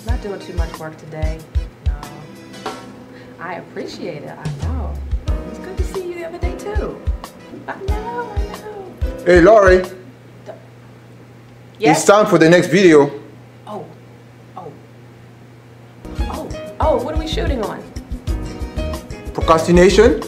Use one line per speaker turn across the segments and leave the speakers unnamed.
Not doing too much work today. No. I appreciate it. I know. It was good to see you the other day too. I know.
Hey, Lorie.
Yes?
It's time for the next video.
Oh, what are we shooting on?
Procrastination.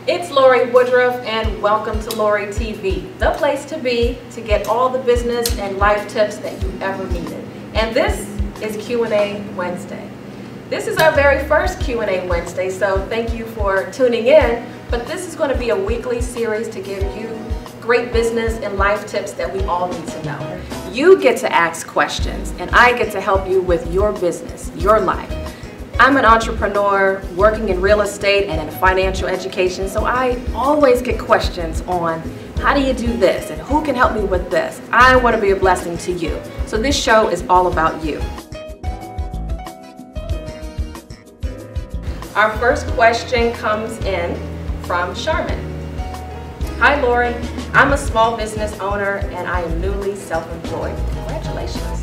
It's Lorie Woodruff and welcome to Lorie TV, the place to be to get all the business and life tips that you ever needed. And this is Q&A Wednesday. This is our very first Q&A Wednesday, so thank you for tuning in. But this is going to be a weekly series to give you great business and life tips that we all need to know. You get to ask questions and I get to help you with your business, your life. I'm an entrepreneur working in real estate and in financial education, so I always get questions on how do you do this and who can help me with this. I want to be a blessing to you. So this show is all about you. Our first question comes in from Charmin. Hi Lorie, I'm a small business owner and I am newly self-employed. Congratulations.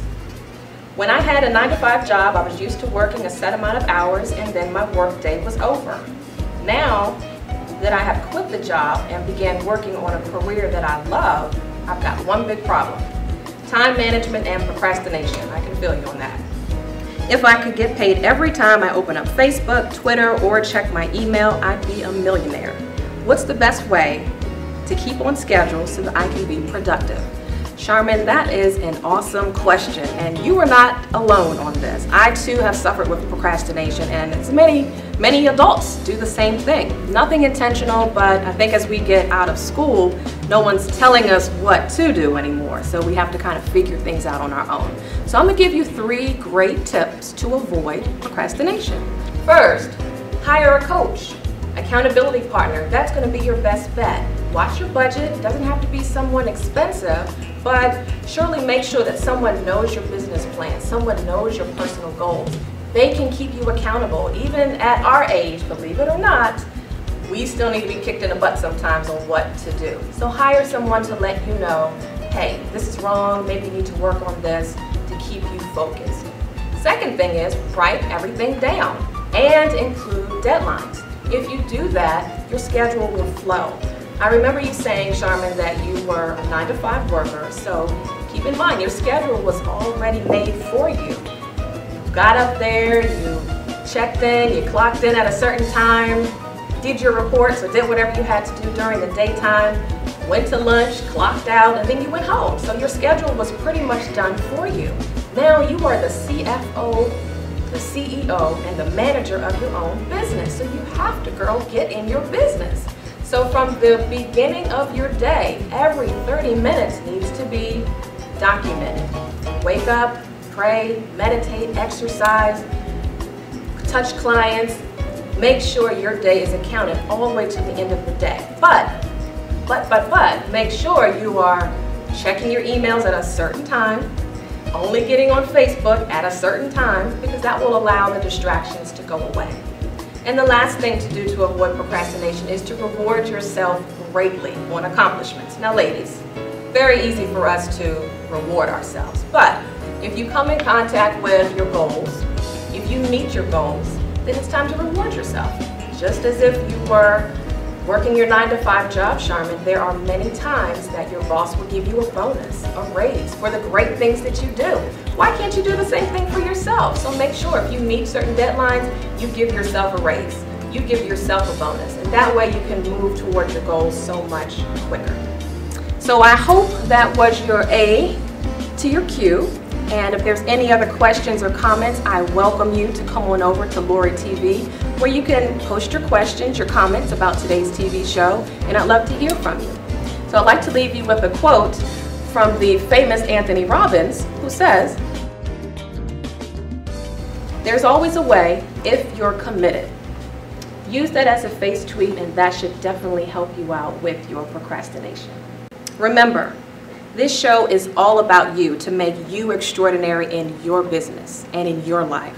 When I had a 9-to-5 job, I was used to working a set amount of hours and then my work day was over. Now that I have quit the job and began working on a career that I love, I've got one big problem. Time management and procrastination. I can feel you on that. If I could get paid every time I open up Facebook, Twitter, or check my email, I'd be a millionaire. What's the best way to keep on schedule so that I can be productive? Charmin, that is an awesome question, and you are not alone on this. I too have suffered with procrastination, and it's many adults do the same thing. Nothing intentional, but I think as we get out of school, no one's telling us what to do anymore, so we have to kind of figure things out on our own. So I'm going to give you 3 great tips to avoid procrastination. First, hire a coach, accountability partner. That's going to be your best bet. Watch your budget. It doesn't have to be someone expensive, but surely make sure that someone knows your business plan, someone knows your personal goals. They can keep you accountable. Even at our age, believe it or not, we still need to be kicked in the butt sometimes on what to do. So hire someone to let you know, hey, this is wrong, maybe you need to work on this to keep you focused. Second thing is write everything down and include deadlines. If you do that, your schedule will flow. I remember you saying, Charmin, that you were a 9-to-5 worker, so keep in mind your schedule was already made for you. You got up there, you checked in, you clocked in at a certain time, did your reports or did whatever you had to do during the daytime, went to lunch, clocked out, and then you went home. So your schedule was pretty much done for you. Now you are the CFO, the CEO, and the manager of your own business. So you have to, girl, get in your business. So from the beginning of your day, every 30 minutes needs to be documented. Wake up, pray, meditate, exercise, touch clients. Make sure your day is accounted all the way to the end of the day. But make sure you are checking your emails at a certain time, only getting on Facebook at a certain time, because that will allow the distractions to go away. And the last thing to do to avoid procrastination is to reward yourself greatly on accomplishments. Now ladies, very easy for us to reward ourselves, but if you come in contact with your goals, if you meet your goals, then it's time to reward yourself. Just as if you were working your 9-to-5 job, Charmin, there are many times that your boss will give you a bonus, a raise for the great things that you do. Why can't you do the same thing for yourself? So make sure if you meet certain deadlines, you give yourself a raise. You give yourself a bonus, and that way you can move towards your goals so much quicker. So I hope that was your A to your Q. And if there's any other questions or comments, I welcome you to come on over to Lorie TV, where you can post your questions, your comments about today's TV show, and I'd love to hear from you. So I'd like to leave you with a quote from the famous Anthony Robbins, who says, "There's always a way if you're committed." Use that as a face tweet, and that should definitely help you out with your procrastination. Remember, this show is all about you, to make you extraordinary in your business and in your life.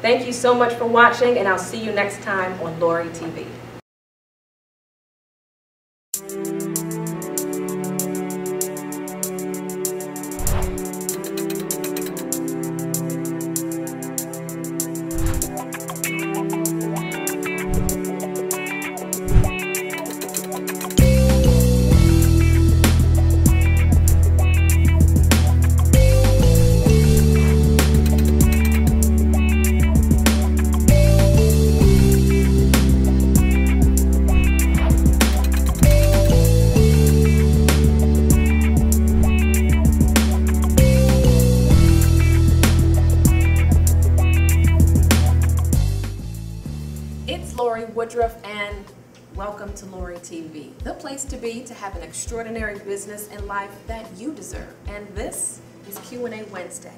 Thank you so much for watching, and I'll see you next time on Lorie TV. to Lorie TV, the place to be to have an extraordinary business and life that you deserve. And this is Q&A Wednesday.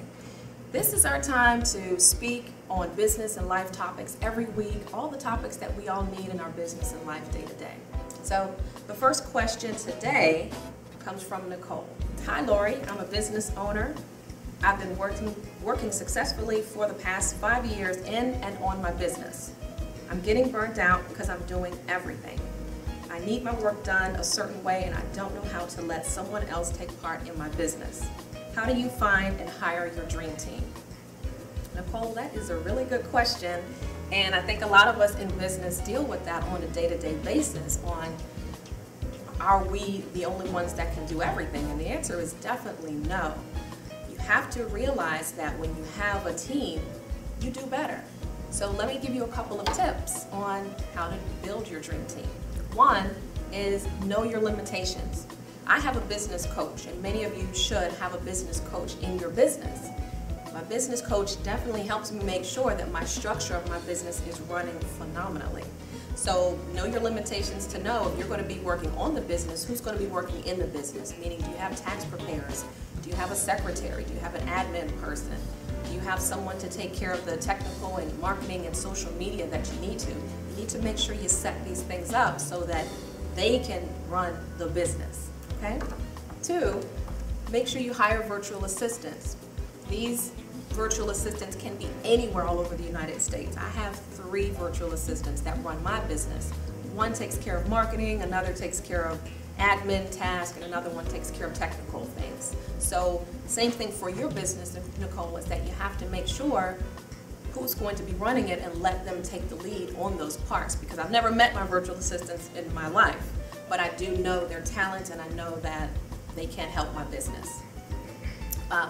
This is our time to speak on business and life topics every week, all the topics that we all need in our business and life day to day. So the first question today comes from Nicole. Hi Lorie, I'm a business owner. I've been working successfully for the past 5 years in and on my business. I'm getting burnt out because I'm doing everything. I need my work done a certain way and I don't know how to let someone else take part in my business. How do you find and hire your dream team? Nicole, that is a really good question, and I think a lot of us in business deal with that on a day-to-day basis on, are we the only ones that can do everything? And the answer is definitely no. You have to realize that when you have a team, you do better. So let me give you a couple of tips on how to build your dream team. One is know your limitations. I have a business coach, and many of you should have a business coach in your business. My business coach definitely helps me make sure that my structure of my business is running phenomenally. So know your limitations to know if you're going to be working on the business, who's going to be working in the business, meaning do you have tax preparers, do you have a secretary, do you have an admin person, do you have someone to take care of the technical and marketing and social media that you need to. You need to make sure you set these things up so that they can run the business, okay? 2, make sure you hire virtual assistants. These virtual assistants can be anywhere all over the United States. I have 3 virtual assistants that run my business. One takes care of marketing, another takes care of admin tasks, and another one takes care of technical things. So same thing for your business, Nicole, is that you have to make sure who's going to be running it and let them take the lead on those parts, because I've never met my virtual assistants in my life, but I do know their talent and I know that they can help my business.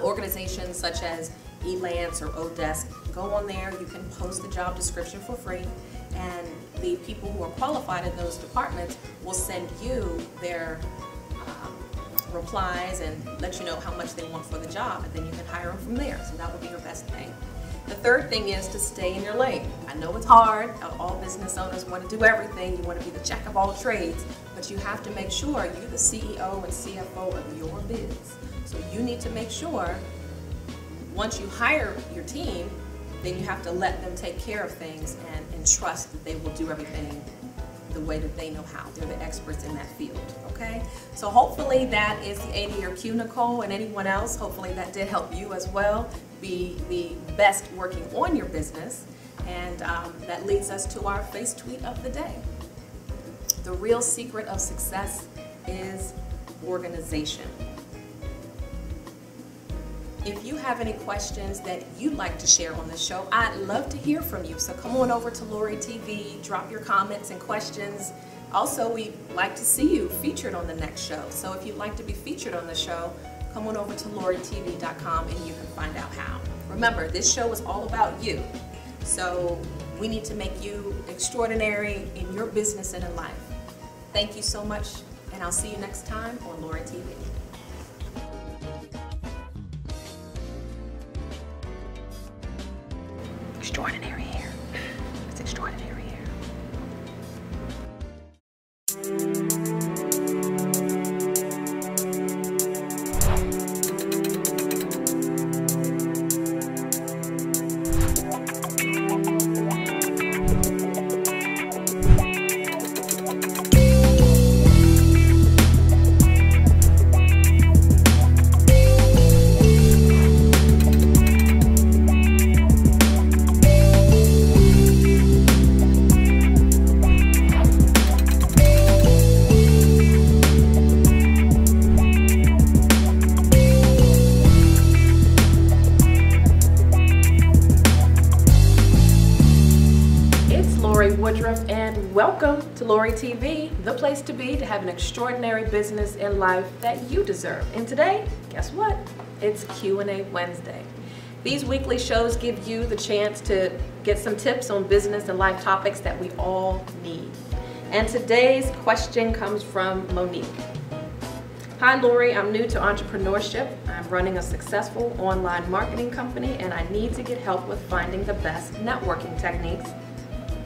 Organizations such as Elance or Odesk, go on there, you can post the job description for free, and the people who are qualified in those departments will send you their replies and let you know how much they want for the job, and then you can hire them from there. So that would be your best thing. The third thing is to stay in your lane. I know it's hard. All business owners want to do everything. You want to be the jack of all trades, but you have to make sure you're the CEO and CFO of your biz. So you need to make sure once you hire your team, then you have to let them take care of things and trust that they will do everything the way that they know how. They're the experts in that field, okay? So hopefully that is the A to your Q, Nicole, and anyone else. Hopefully that did help you as well be the best working on your business. And that leads us to our face tweet of the day. The real secret of success is organization. If you have any questions that you'd like to share on the show, I'd love to hear from you. So come on over to Lorie TV, drop your comments and questions. Also, we'd like to see you featured on the next show. So if you'd like to be featured on the show, come on over to LorieTV.com and you can find out how. Remember, this show is all about you. So we need to make you extraordinary in your business and in life. Thank you so much, and I'll see you next time on Lorie TV. Extraordinary hair. It's extraordinary hair. Woodruff, and welcome to Lorie TV, the place to be to have an extraordinary business and life that you deserve. And today, guess what? It's Q&A Wednesday. These weekly shows give you the chance to get some tips on business and life topics that we all need. And today's question comes from Monique. Hi Lorie, I'm new to entrepreneurship. I'm running a successful online marketing company and I need to get help with finding the best networking techniques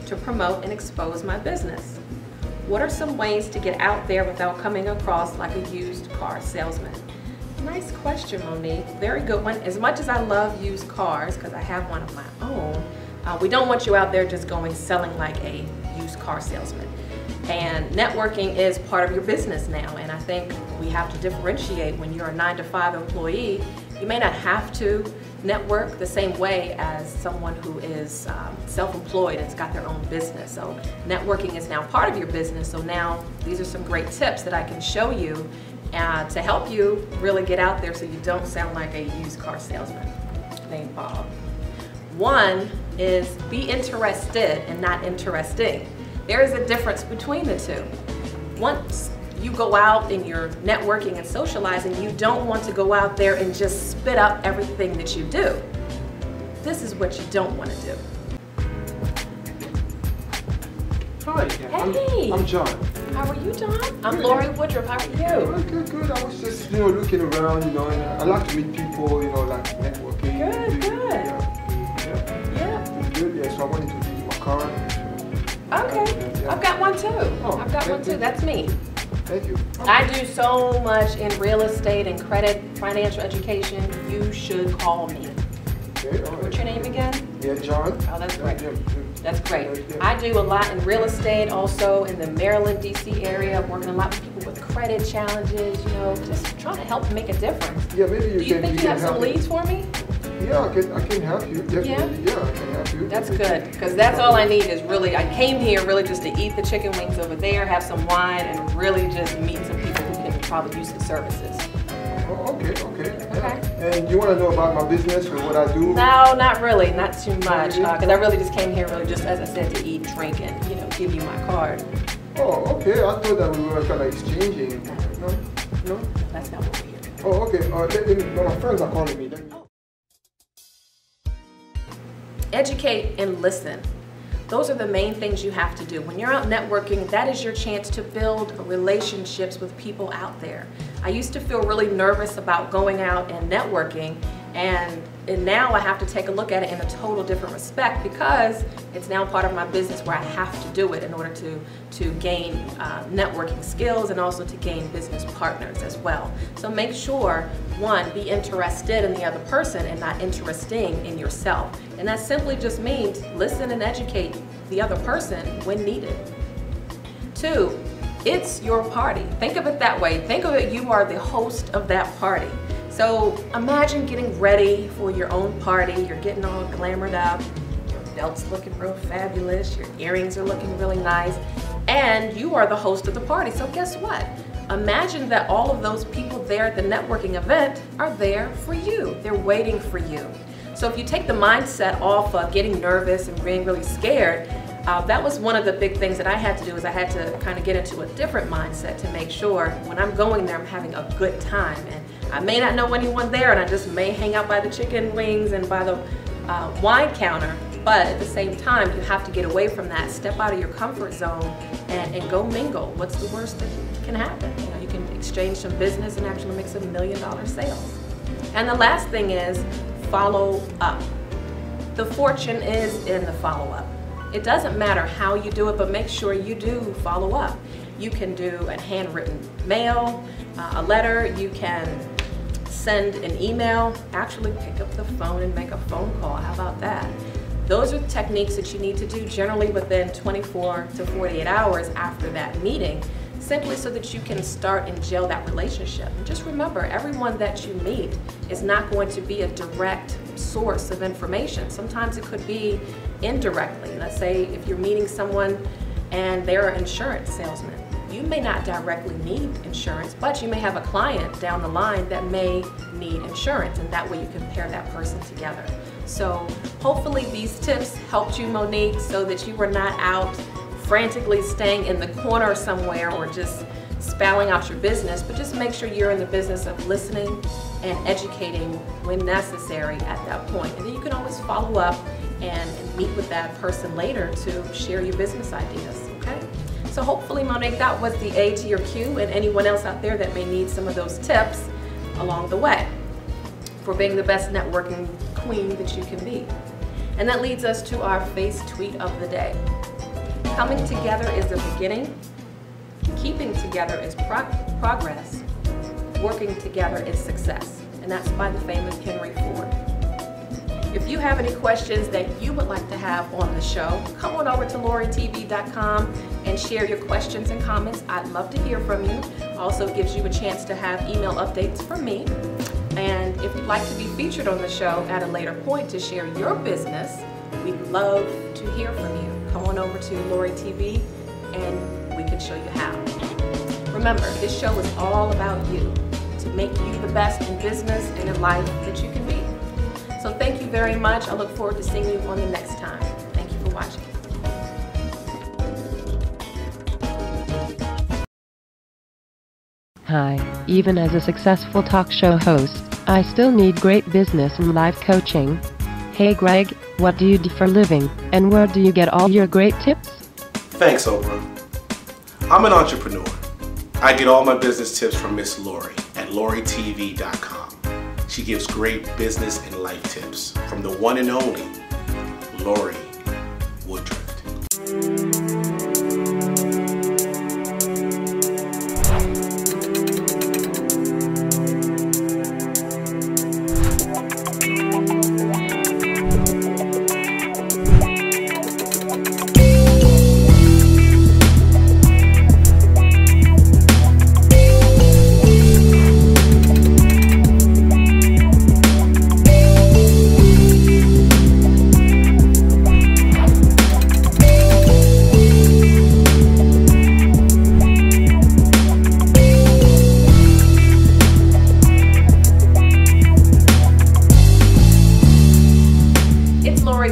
to promote and expose my business. What are some ways to get out there without coming across like a used car salesman? Nice question, Monique. Very good one. As much as I love used cars, because I have one of my own, we don't want you out there just going selling like a used car salesman. And networking is part of your business now, and I think we have to differentiate. When you're a 9-to-5 employee, you may not have to network the same way as someone who is self-employed and has got their own business. So networking is now part of your business. So now these are some great tips that I can show you to help you really get out there so you don't sound like a used car salesman named Bob. One is be interested and not interesting. There is a difference between the two. Once you go out and you're networking and socializing, you don't want to go out there and just spit up everything that you do. This is what you don't want to do.
Hi,
hey.
I'm John.
How are you, John? I'm Lorie Woodruff. How are you?
Good. I was just, looking around, and I like to meet people, like networking.
Good.
Yeah. Good, yeah. So I wanted to give you my card.
Okay.
Yeah.
I've got one too.
Oh,
I've got one too. That's me.
Thank you. Okay.
I do so much in real estate and credit, financial education. You should call me.
Okay, all right.
What's your name again?
Yeah, John.
Oh, that's great.
Yeah.
That's great.
Yeah.
I do a lot in real estate, also in the Maryland, D.C. area. I'm working a lot with people with credit challenges, just trying to help make a difference.
Yeah, maybe
Do you think you have some leads for me?
Yeah, I can help you. Definitely. Yeah, I can help you.
That's good, because that's all I need is really, I came here really just to eat the chicken wings over there, have some wine, and really just meet some people who can probably use the services.
Oh, okay.
Okay.
And you want to know about my business or what I do?
No, not really, not too much, because I really just came here really just, as I said, to eat, drink, and give you my card.
Oh, okay. I thought that we were kind of exchanging. No?
That's not what we're here.
Oh, okay. My friends are calling me.
Educate and listen. Those are the main things you have to do. When you're out networking, that is your chance to build relationships with people out there. I used to feel really nervous about going out and networking, and now I have to take a look at it in a total different respect, because it's now part of my business where I have to do it in order to gain networking skills and also to gain business partners as well. So make sure, one, be interested in the other person and not interesting in yourself. And that simply just means listen and educate the other person when needed. Two, it's your party. Think of it that way. Think of it, you are the host of that party. So imagine getting ready for your own party. You're getting all glamored up, your belt's looking real fabulous, your earrings are looking really nice, and you are the host of the party. So guess what? Imagine that all of those people there at the networking event are there for you. They're waiting for you. So if you take the mindset off of getting nervous and being really scared, that was one of the big things that I had to do, is I had to kind of get into a different mindset to make sure when I'm going there, I'm having a good time. And I may not know anyone there, and I just may hang out by the chicken wings and by the wine counter, but at the same time, you have to get away from that, step out of your comfort zone, and go mingle. What's the worst that can happen? You can exchange some business and actually make some $1 million sales. And the last thing is follow up. The fortune is in the follow-up. It doesn't matter how you do it, but make sure you do follow up. You can do a handwritten mail, a letter, you can send an email, actually pick up the phone and make a phone call. How about that? Those are the techniques that you need to do generally within 24 to 48 hours after that meeting, simply so that you can start and gel that relationship. And just remember, everyone that you meet is not going to be a direct source of information. Sometimes it could be indirectly. Let's say if you're meeting someone and they're an insurance salesman, you may not directly need insurance, but you may have a client down the line that may need insurance, and that way you can pair that person together. So hopefully these tips helped you, Monique, so that you were not out frantically staying in the corner somewhere or just spelling out your business, but just make sure you're in the business of listening and educating when necessary at that point. And then you can always follow up and meet with that person later to share your business ideas, okay? So hopefully, Monique, that was the A to your Q, and anyone else out there that may need some of those tips along the way for being the best networking queen that you can be. And that leads us to our face tweet of the day. Coming together is the beginning, Keeping together is progress. Working together is success. And that's by the famous Henry Ford. If you have any questions that you would like to have on the show, come on over to LorieTV.com and share your questions and comments. I'd love to hear from you. Also gives you a chance to have email updates from me. And if you'd like to be featured on the show at a later point to share your business, we'd love to hear from you. Come on over to Lorie TV and we can show you how. Remember, this show is all about you, to make you the best in business and in life that you can be. So thank you very much. I look forward to seeing you on the next time. Thank you for watching.
Hi, even as a successful talk show host, I still need great business and life coaching. Hey Greg, what do you do for a living, and where do you get all your great tips?
Thanks, Oprah. I'm an entrepreneur. I get all my business tips from Miss Lorie at LorieTV.com. She gives great business and life tips from the one and only Lorie Woodruff.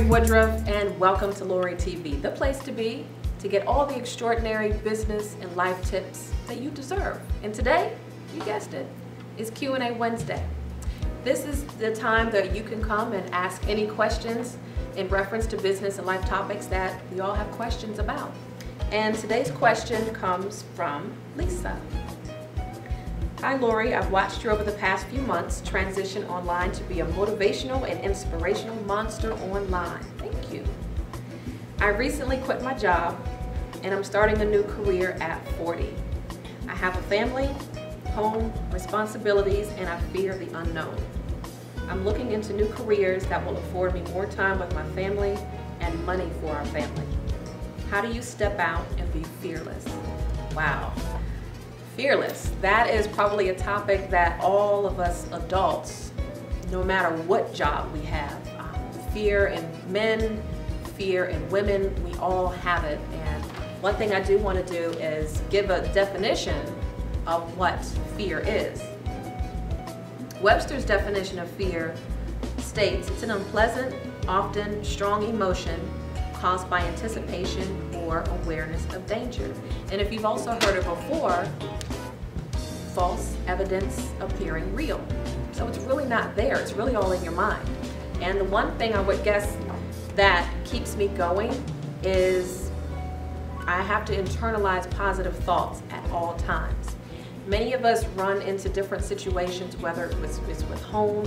Woodruff, and welcome to Lorie TV, the place to be to get all the extraordinary business and life tips that you deserve. And today, you guessed it, is Q&A Wednesday. This is the time that you can come and ask any questions in reference to business and life topics that we all have questions about. And today's question comes from Lisa. Hi Lorie, I've watched you over the past few months transition online to be a motivational and inspirational monster online. Thank you. I recently quit my job and I'm starting a new career at 40. I have a family, home, responsibilities, and I fear the unknown. I'm looking into new careers that will afford me more time with my family and money for our family. How do you step out and be fearless? Wow. Fearless. That is probably a topic that all of us adults, no matter what job we have, fear in men, fear in women, we all have it. And one thing I do want to do is give a definition of what fear is. Webster's definition of fear states it's an unpleasant, often strong emotion caused by anticipation or awareness of danger. And if you've also heard it before, false evidence appearing real. So it's really not there, it's really all in your mind. And the one thing I would guess that keeps me going is I have to internalize positive thoughts at all times. Many of us run into different situations, whether it's with home,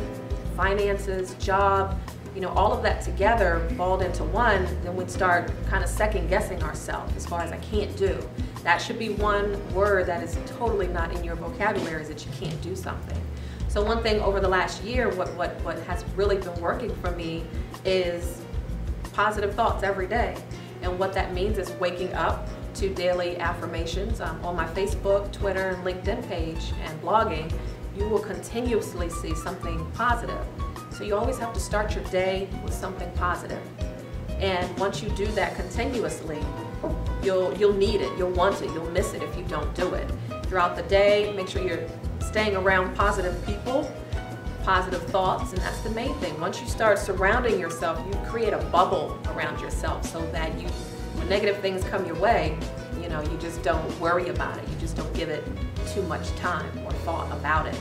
finances, job, you know, all of that together balled into one, then we'd start kind of second guessing ourselves as far as I can't do. That should be one word that is totally not in your vocabulary, is that you can't do something. So one thing over the last year, what has really been working for me is positive thoughts every day. And what that means is waking up to daily affirmations. On my Facebook, Twitter, and LinkedIn page and blogging, you will continuously see something positive. So you always have to start your day with something positive. And once you do that continuously, you'll need it, you'll want it, you'll miss it if you don't do it. Throughout the day, make sure you're staying around positive people, positive thoughts, and that's the main thing. Once you start surrounding yourself, you create a bubble around yourself so that when negative things come your way, you know, you just don't worry about it. You just don't give it too much time or thought about it.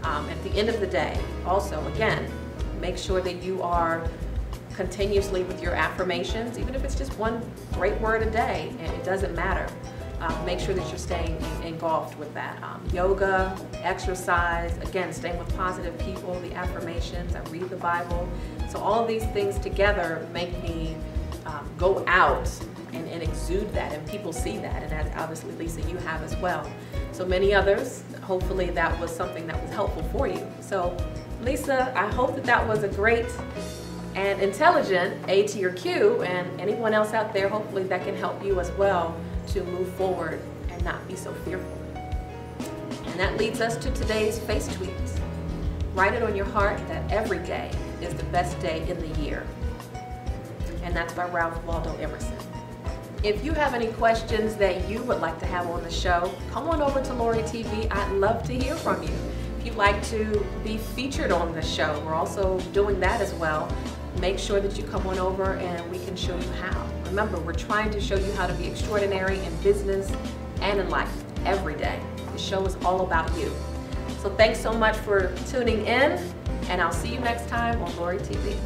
At the end of the day, also, again, make sure that you are continuously with your affirmations, even if it's just one great word a day, and it doesn't matter. Make sure that you're staying engulfed with that. Yoga, exercise, again, staying with positive people, the affirmations, I read the Bible. So all of these things together make me go out and exude that, and people see that, and as obviously Lisa, you have as well. So many others, hopefully that was something that was helpful for you. So Lisa, I hope that that was a great and intelligent A to your Q, and anyone else out there, hopefully that can help you as well to move forward and not be so fearful. And that leads us to today's face tweets. Write it on your heart that every day is the best day in the year. And that's by Ralph Waldo Emerson. If you have any questions that you would like to have on the show, come on over to Lorie TV. I'd love to hear from you. If you'd like to be featured on the show, we're also doing that as well. Make sure that you come on over and we can show you how. Remember, we're trying to show you how to be extraordinary in business and in life every day. The show is all about you. So thanks so much for tuning in, and I'll see you next time on Lorie TV.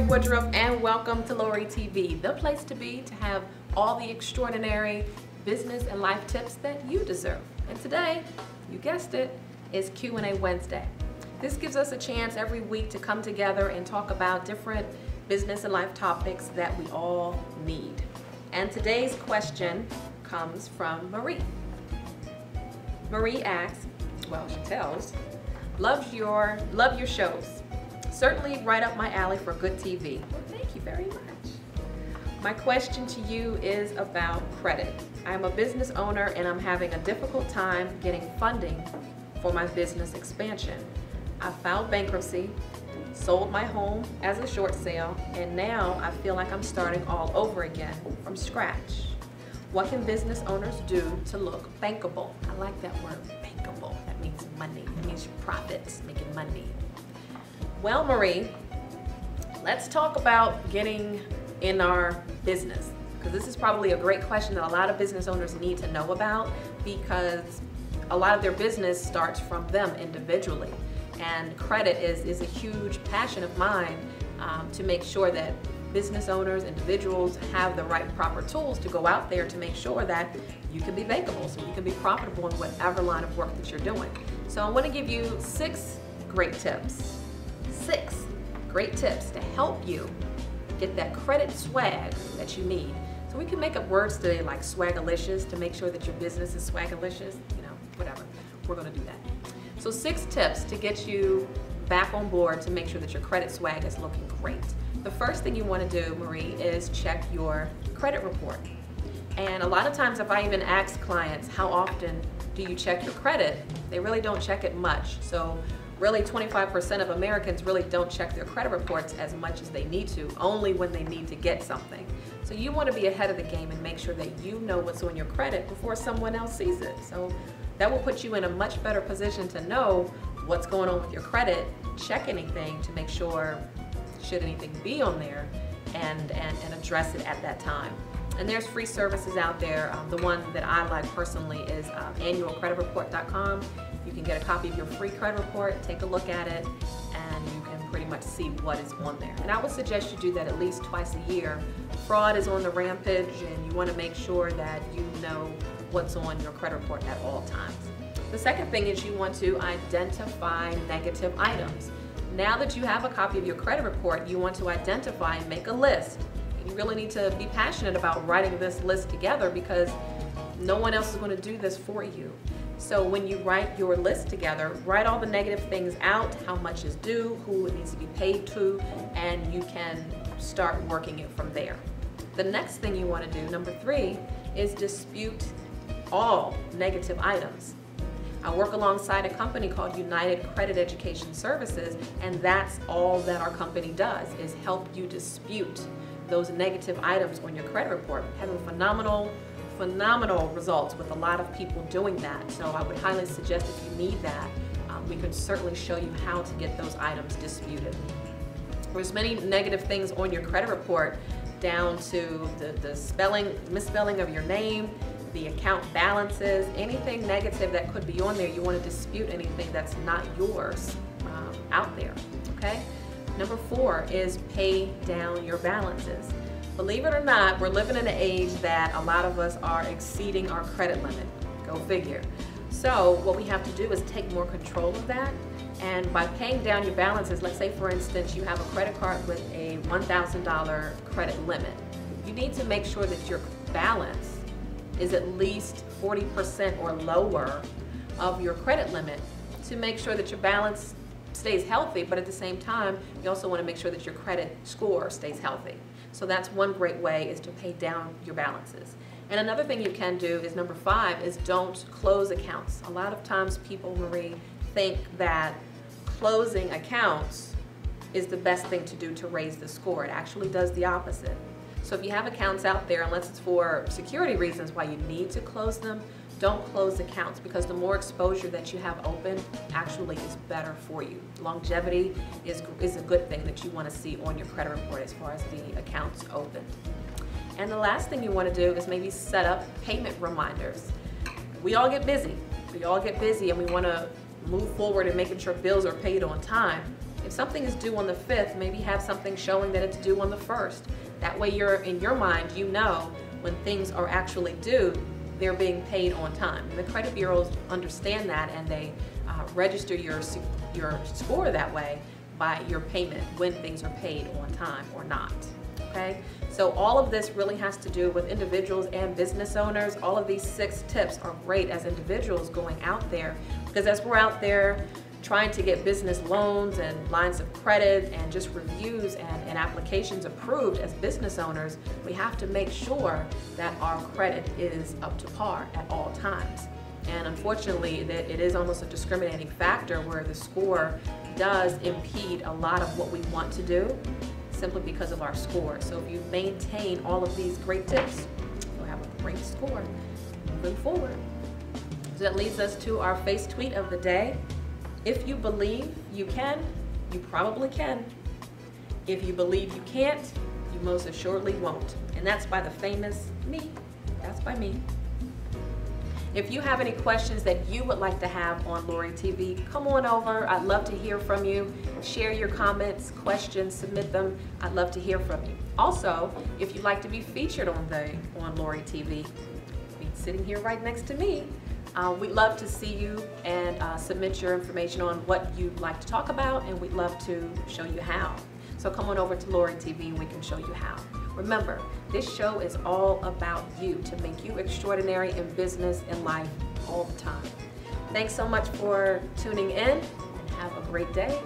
Woodruff, and welcome to Lorie TV, the place to be to have all the extraordinary business and life tips that you deserve. And today, you guessed it, is Q&A Wednesday. This gives us a chance every week to come together and talk about different business and life topics that we all need. And today's question comes from Marie. Marie asks, well, she tells, love your shows. Certainly right up my alley for good TV. Well, thank you very much. My question to you is about credit. I'm a business owner and I'm having a difficult time getting funding for my business expansion. I filed bankruptcy, sold my home as a short sale, and now I feel like I'm starting all over again from scratch. What can business owners do to look bankable? I like that word, bankable. That means money. It means profits, making money. Well, Marie, let's talk about getting in our business, because this is probably a great question that a lot of business owners need to know about, because a lot of their business starts from them individually. And credit is a huge passion of mine to make sure that business owners, individuals have the right proper tools to go out there to make sure that you can be bankable, so you can be profitable in whatever line of work that you're doing. So I'm going to give you 6 great tips. 6 great tips to help you get that credit swag that you need. So we can make up words today like swagalicious to make sure that your business is swagalicious, you know, whatever. We're going to do that. So 6 tips to get you back on board to make sure that your credit swag is looking great. The first thing you want to do, Marie, is check your credit report. And a lot of times if I even ask clients, how often do you check your credit? They really don't check it much. So really 25% of Americans really don't check their credit reports as much as they need to, only when they need to get something. So you want to be ahead of the game and make sure that you know what's on your credit before someone else sees it. So that will put you in a much better position to know what's going on with your credit, check anything to make sure, should anything be on there, and address it at that time. And there's free services out there. The one that I like personally is annualcreditreport.com. You can get a copy of your free credit report, take a look at it, and you can pretty much see what is on there. And I would suggest you do that at least twice a year. Fraud is on the rampage, and you want to make sure that you know what's on your credit report at all times. The second thing is you want to identify negative items. Now that you have a copy of your credit report, you want to identify and make a list. You really need to be passionate about writing this list together, because no one else is going to do this for you. So when you write your list together, write all the negative things out, how much is due, who it needs to be paid to, and you can start working it from there. The next thing you want to do, number 3, is dispute all negative items. I work alongside a company called United Credit Education Services, and that's all that our company does, is help you dispute those negative items on your credit report. We have a phenomenal phenomenal results with a lot of people doing that. So I would highly suggest if you need that, we could certainly show you how to get those items disputed. There's many negative things on your credit report, down to the misspelling of your name, the account balances, anything negative that could be on there. You want to dispute anything that's not yours out there, okay? Number 4 is pay down your balances. Believe it or not, we're living in an age that a lot of us are exceeding our credit limit. Go figure. So what we have to do is take more control of that. And by paying down your balances, let's say for instance you have a credit card with a $1,000 credit limit. You need to make sure that your balance is at least 40% or lower of your credit limit to make sure that your balance stays healthy, but at the same time you also want to make sure that your credit score stays healthy. So that's one great way, is to pay down your balances. And another thing you can do is number 5 is don't close accounts. A lot of times people, Marie, think that closing accounts is the best thing to do to raise the score. It actually does the opposite. So if you have accounts out there, unless it's for security reasons why you need to close them, don't close accounts, because the more exposure that you have open actually is better for you. Longevity is a good thing that you want to see on your credit report as far as the accounts open. And the last thing you want to do is maybe set up payment reminders. We all get busy. And we want to move forward in making sure bills are paid on time. If something is due on the 5th, maybe have something showing that it's due on the 1st. That way in your mind, you know when things are actually due, they're being paid on time. And the credit bureaus understand that, and they register your score that way by your payment, when things are paid on time or not. Okay? So all of this really has to do with individuals and business owners. All of these 6 tips are great as individuals going out there, because as we're out there trying to get business loans and lines of credit and just reviews and applications approved as business owners, we have to make sure that our credit is up to par at all times. And unfortunately, it is almost a discriminating factor where the score does impede a lot of what we want to do, simply because of our score. So if you maintain all of these great tips, you'll have a great score moving forward. So that leads us to our face tweet of the day. If you believe you can, you probably can. If you believe you can't, you most assuredly won't. And that's by the famous me. That's by me. If you have any questions that you would like to have on Lorie TV, come on over. I'd love to hear from you. Share your comments, questions, submit them. I'd love to hear from you. Also, if you'd like to be featured on Lorie TV, be sitting here right next to me. We'd love to see you and submit your information on what you'd like to talk about, and we'd love to show you how. So come on over to Lorie TV and we can show you how. Remember, this show is all about you, to make you extraordinary in business and life all the time. Thanks so much for tuning in, and have a great day.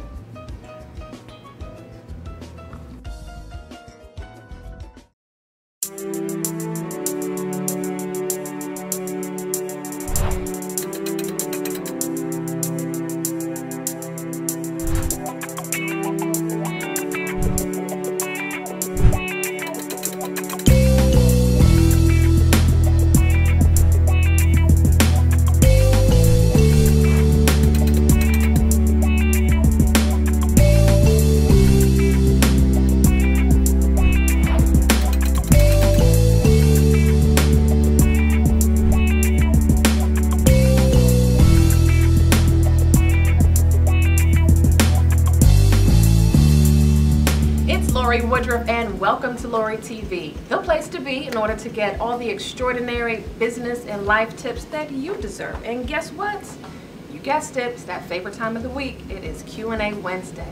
Woodruff, and welcome to Lorie TV, the place to be in order to get all the extraordinary business and life tips that you deserve. And guess what? You guessed it, it's that favorite time of the week. It is Q&A Wednesday.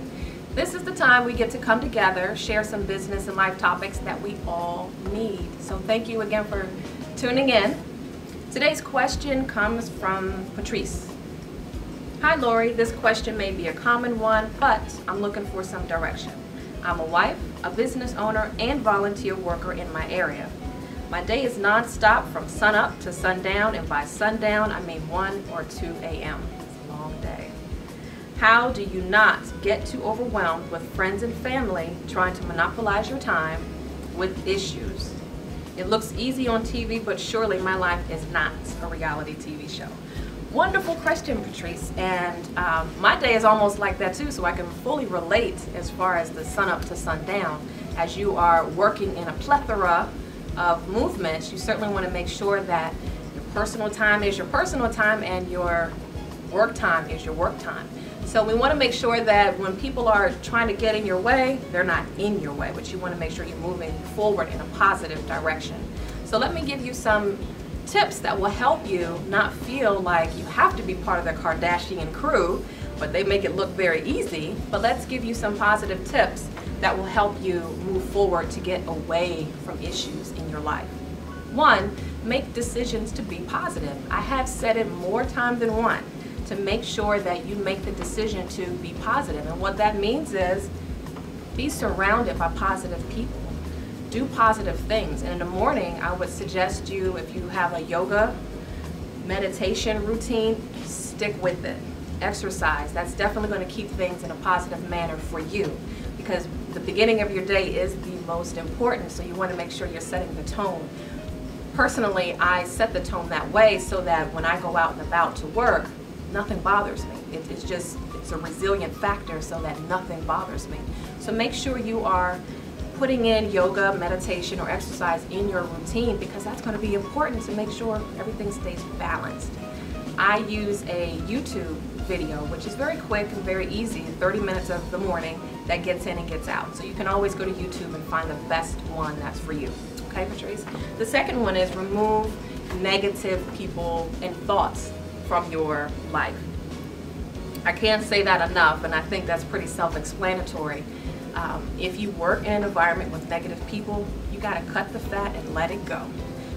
This is the time we get to come together, share some business and life topics that we all need. So thank you again for tuning in. Today's question comes from Patrice. Hi Lorie, this question may be a common one, but I'm looking for some direction. I'm a wife, a business owner, and volunteer worker in my area. My day is non-stop from sunup to sundown, and by sundown I mean 1 or 2 a.m. It's a long day. How do you not get too overwhelmed with friends and family trying to monopolize your time with issues? It looks easy on TV, but surely my life is not a reality TV show. Wonderful question, Patrice, and my day is almost like that too, so I can fully relate as far as the sun up to sundown. As you are working in a plethora of movements, you certainly want to make sure that your personal time is your personal time and your work time is your work time. So we want to make sure that when people are trying to get in your way, they're not in your way, but you want to make sure you're moving forward in a positive direction. So let me give you some tips that will help you not feel like you have to be part of the Kardashian crew, but they make it look very easy. But let's give you some positive tips that will help you move forward to get away from issues in your life. One, make decisions to be positive. I have said it more times than one, to make sure that you make the decision to be positive. And what that means is be surrounded by positive people. Do positive things. And in the morning, I would suggest you, if you have a yoga, meditation routine, stick with it. Exercise. That's definitely going to keep things in a positive manner for you, because the beginning of your day is the most important, so you want to make sure you're setting the tone. Personally, I set the tone that way so that when I go out and about to work, nothing bothers me. It's a resilient factor so that nothing bothers me. So make sure you are putting in yoga, meditation, or exercise in your routine, because that's going to be important to make sure everything stays balanced. I use a YouTube video, which is very quick and very easy, 30 minutes of the morning that gets in and gets out. So you can always go to YouTube and find the best one that's for you. Okay, Patrice? The second one is remove negative people and thoughts from your life. I can't say that enough, and I think that's pretty self-explanatory. If you work in an environment with negative people, you got to cut the fat and let it go,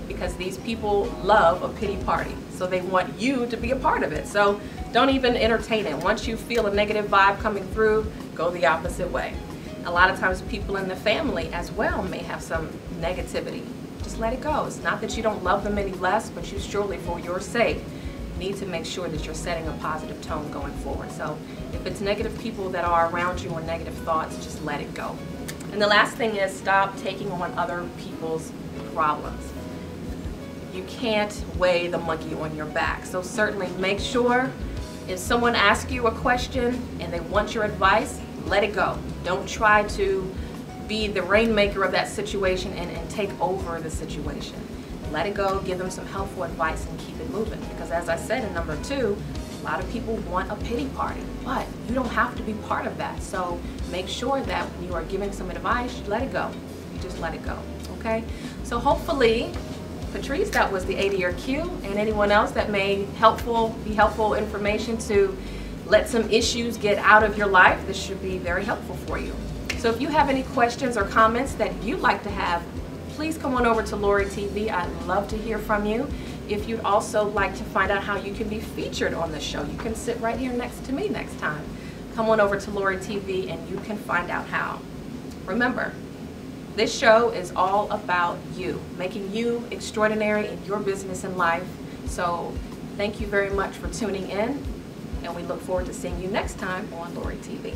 because these people love a pity party, so they want you to be a part of it. So don't even entertain it. Once you feel a negative vibe coming through, go the opposite way. A lot of times people in the family as well may have some negativity. Just let it go. It's not that you don't love them any less, but you surely, for your sake, need to make sure that you're setting a positive tone going forward. So if it's negative people that are around you or negative thoughts, just let it go. And the last thing is stop taking on other people's problems. You can't weigh the monkey on your back. So certainly make sure if someone asks you a question and they want your advice, let it go. Don't try to be the rainmaker of that situation and take over the situation. Let it go, give them some helpful advice, and keep it moving. Because as I said in number 2, a lot of people want a pity party, but you don't have to be part of that. So make sure that when you are giving some advice, you let it go. You just let it go, okay? So hopefully, Patrice, that was the A to your Q, and anyone else that may be helpful information to let some issues get out of your life, this should be very helpful for you. So if you have any questions or comments that you'd like to have, please come on over to Lorie TV. I'd love to hear from you. If you'd also like to find out how you can be featured on the show, you can sit right here next to me next time. Come on over to Lorie TV and you can find out how. Remember, this show is all about you, making you extraordinary in your business and life. So thank you very much for tuning in, and we look forward to seeing you next time on Lorie TV.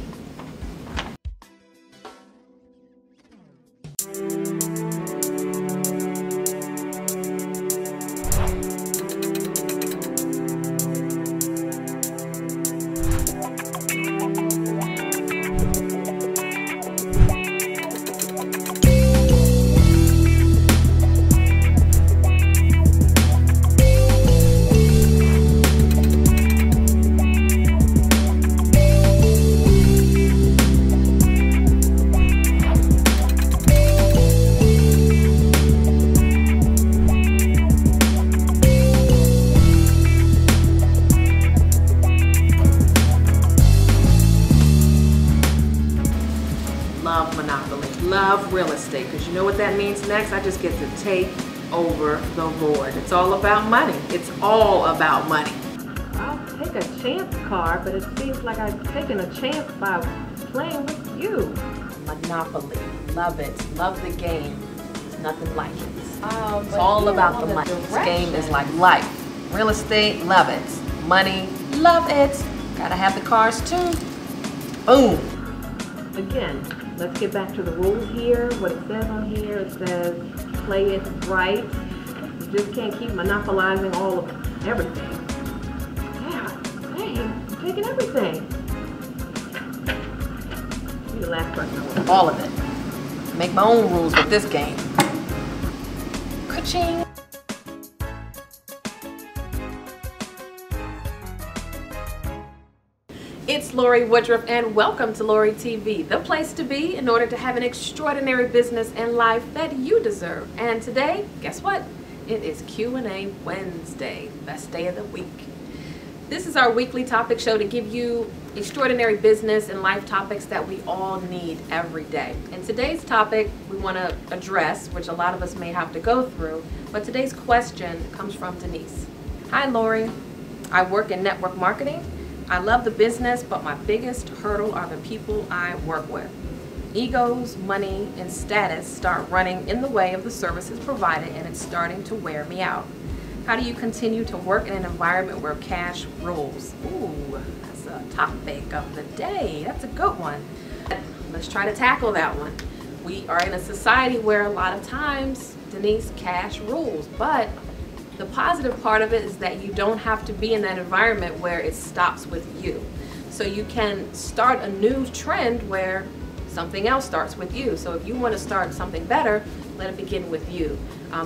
Love real estate, because you know what that means next? I just get to take over the board. It's all about money. It's all about money. I'll take a chance card, but it seems like I've taken a chance by playing with you. Monopoly. Love it. Love the game. There's nothing like it. It's all about the money. This game is like life. Real estate, love it. Money, love it. Gotta have the cars too. Boom. Again, let's get back to the rules here. What it says on here, it says play it right. You just can't keep monopolizing all of everything. Yeah, hey, you're taking everything. You're the last person I want. All of it. Make my own rules with this game. Ka-ching. It's Lorie Woodruff and welcome to Lorie TV, the place to be in order to have an extraordinary business and life that you deserve. And today, guess what? It is Q&A Wednesday, best day of the week. This is our weekly topic show to give you extraordinary business and life topics that we all need every day. And today's topic we want to address, which a lot of us may have to go through, but today's question comes from Denise. Hi Lorie, I work in network marketing. I love the business, but my biggest hurdle are the people I work with. Egos, money, and status start running in the way of the services provided, and it's starting to wear me out. How do you continue to work in an environment where cash rules? Ooh, that's a topic of the day. That's a good one. Let's try to tackle that one. We are in a society where a lot of times, Denise, cash rules, but the positive part of it is that you don't have to be in that environment where it stops with you. So you can start a new trend where something else starts with you. So if you want to start something better, let it begin with you.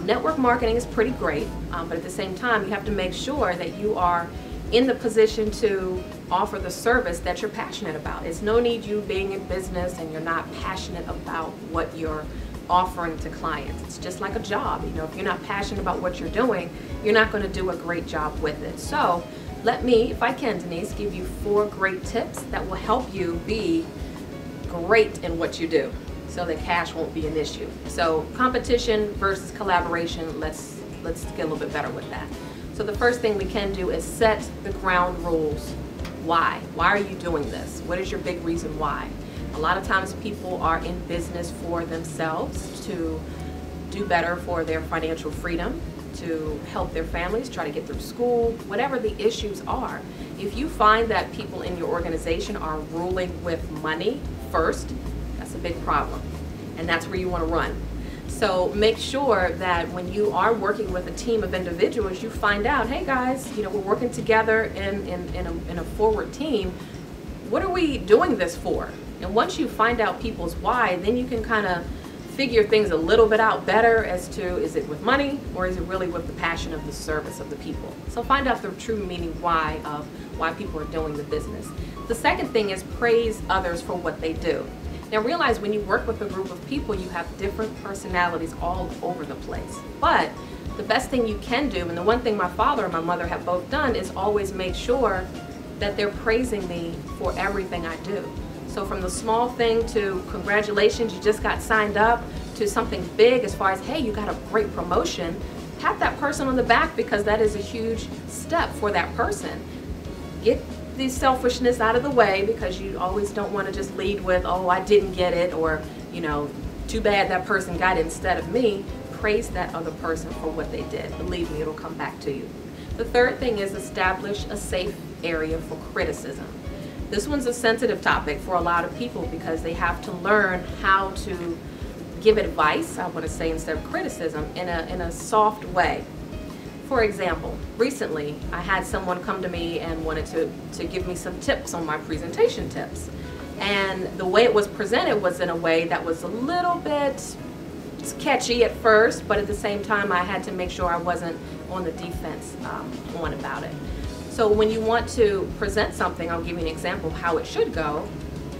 Network marketing is pretty great, but at the same time, you have to make sure that you are in the position to offer the service that you're passionate about. It's no need you being in business and you're not passionate about what you're offering to clients. It's just like a job. You know, if you're not passionate about what you're doing, you're not going to do a great job with it. So let me, if I can, Denise, give you 4 great tips that will help you be great in what you do so that cash won't be an issue. So competition versus collaboration, let's get a little bit better with that. So the first thing we can do is set the ground rules. Why? Why are you doing this? What is your big reason why? A lot of times people are in business for themselves, to do better for their financial freedom, to help their families, try to get through school, whatever the issues are. If you find that people in your organization are ruling with money first, that's a big problem. And that's where you want to run. So make sure that when you are working with a team of individuals, you find out, hey guys, you know, we're working together in a forward team. What are we doing this for? And once you find out people's why, then you can kind of figure things a little bit out better as to, is it with money or is it really with the passion of the service of the people? So find out the true meaning why of why people are doing the business. The second thing is praise others for what they do. Now realize when you work with a group of people, you have different personalities all over the place. But the best thing you can do, and the one thing my father and my mother have both done, is always make sure that they're praising me for everything I do. So from the small thing to congratulations, you just got signed up, to something big as far as, hey, you got a great promotion, pat that person on the back because that is a huge step for that person. Get the selfishness out of the way because you always don't want to just lead with, oh, I didn't get it, or, you know, too bad that person got it instead of me. Praise that other person for what they did. Believe me, it'll come back to you. The third thing is establish a safe area for criticism. This one's a sensitive topic for a lot of people because they have to learn how to give advice, I want to say, instead of criticism, in a soft way. For example, recently I had someone come to me and wanted to give me some tips on my presentation tips. And the way it was presented was in a way that was a little bit catchy at first, but at the same time I had to make sure I wasn't on the defense on about it. So when you want to present something, I'll give you an example of how it should go.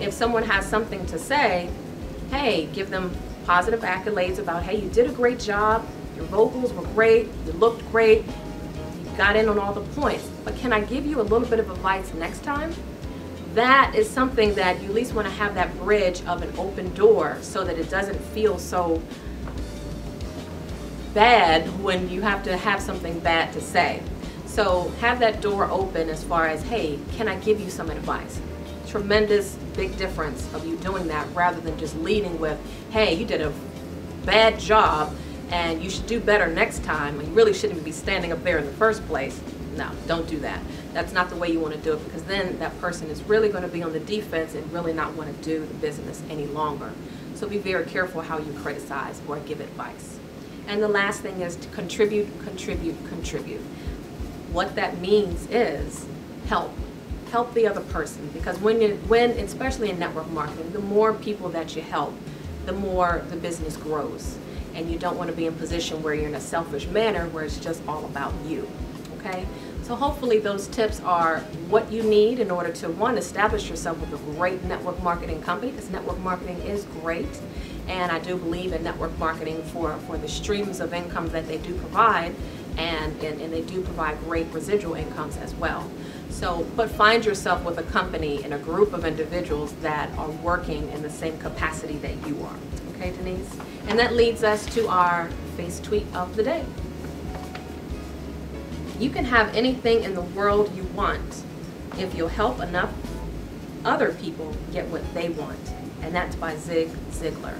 If someone has something to say, hey, give them positive accolades about, hey, you did a great job, your vocals were great, you looked great, you got in on all the points, but can I give you a little bit of advice next time? That is something that you at least want to have that bridge of an open door so that it doesn't feel so bad when you have to have something bad to say. So have that door open as far as, hey, can I give you some advice? Tremendous big difference of you doing that rather than just leading with, hey, you did a bad job and you should do better next time. You really shouldn't be standing up there in the first place. No, don't do that. That's not the way you want to do it, because then that person is really going to be on the defense and really not want to do the business any longer. So be very careful how you criticize or give advice. And the last thing is to contribute, contribute, contribute. What that means is help. Help the other person, because especially in network marketing, the more people that you help, the more the business grows. And you don't want to be in a position where you're in a selfish manner where it's just all about you, okay? So hopefully those tips are what you need in order to, one, establish yourself with a great network marketing company, because network marketing is great. And I do believe in network marketing for the streams of income that they do provide, and they do provide great residual incomes as well. So, but find yourself with a company and a group of individuals that are working in the same capacity that you are. Okay, Denise? And that leads us to our face tweet of the day. You can have anything in the world you want if you'll help enough other people get what they want. And that's by Zig Ziglar.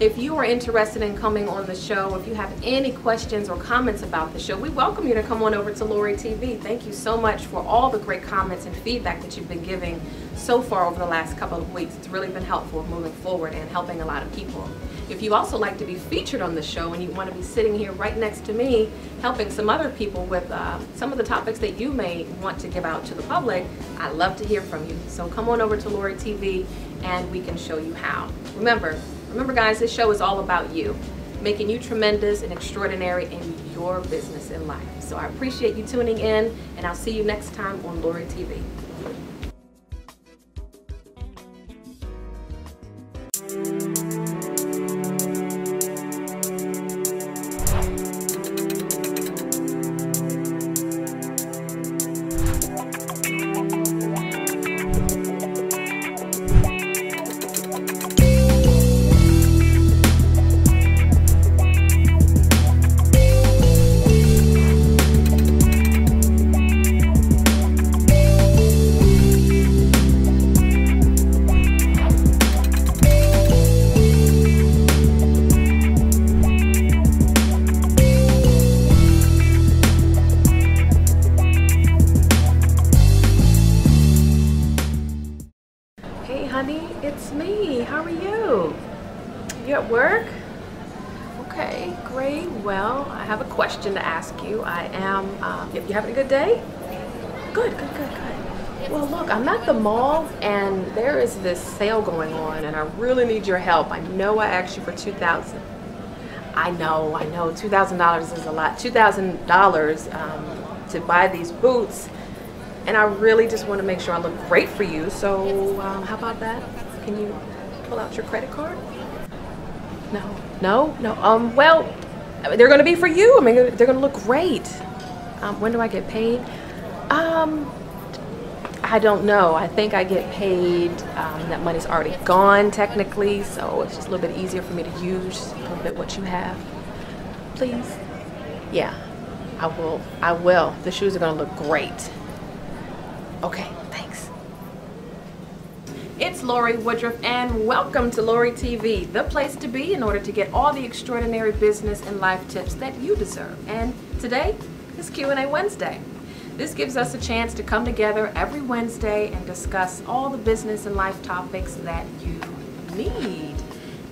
If you are interested in coming on the show, if you have any questions or comments about the show, we welcome you to come on over to Lorie TV. Thank you so much for all the great comments and feedback that you've been giving so far over the last couple of weeks. It's really been helpful moving forward and helping a lot of people. If you also like to be featured on the show and you want to be sitting here right next to me helping some other people with some of the topics that you may want to give out to the public, I'd love to hear from you. So come on over to Lorie TV and we can show you how. Remember guys, this show is all about you, making you tremendous and extraordinary in your business and life. So I appreciate you tuning in, and I'll see you next time on Lorie TV. Honey, it's me. How are you? You at work? Okay, great. Well, I have a question to ask you. You having a good day? Good. Well, look, I'm at the mall and there is this sale going on and I really need your help. I know I asked you for $2,000. I know, $2,000 is a lot. $2,000 to buy these boots. And I really just want to make sure I look great for you. So how about that? Can you pull out your credit card? No. Well, they're going to be for you. I mean, they're going to look great. When do I get paid? I don't know. I think I get paid. That money's already gone technically, so it's just a little bit easier for me to use a little bit what you have. Please. Yeah, I will. The shoes are going to look great. Okay, thanks. It's Lorie Woodruff and welcome to Lorie TV, the place to be in order to get all the extraordinary business and life tips that you deserve. And today is Q&A Wednesday. This gives us a chance to come together every Wednesday and discuss all the business and life topics that you need.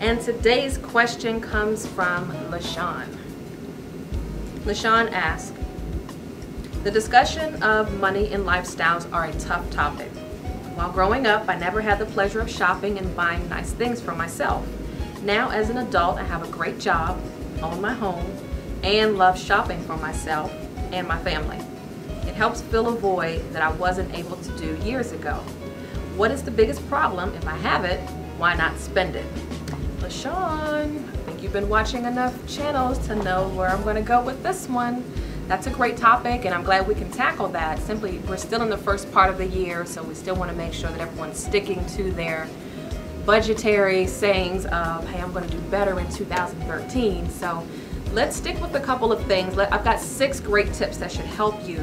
And today's question comes from LaShawn. LaShawn asks, the discussion of money and lifestyles are a tough topic. While growing up, I never had the pleasure of shopping and buying nice things for myself. Now, as an adult, I have a great job, own my home, and love shopping for myself and my family. It helps fill a void that I wasn't able to do years ago. What is the biggest problem? If I have it, why not spend it? LaShawn, I think you've been watching enough channels to know where I'm going to go with this one. That's a great topic, and I'm glad we can tackle that. Simply, we're still in the first part of the year, so we still want to make sure that everyone's sticking to their budgetary sayings of, hey, I'm going to do better in 2013. So let's stick with a couple of things. I've got 6 great tips that should help you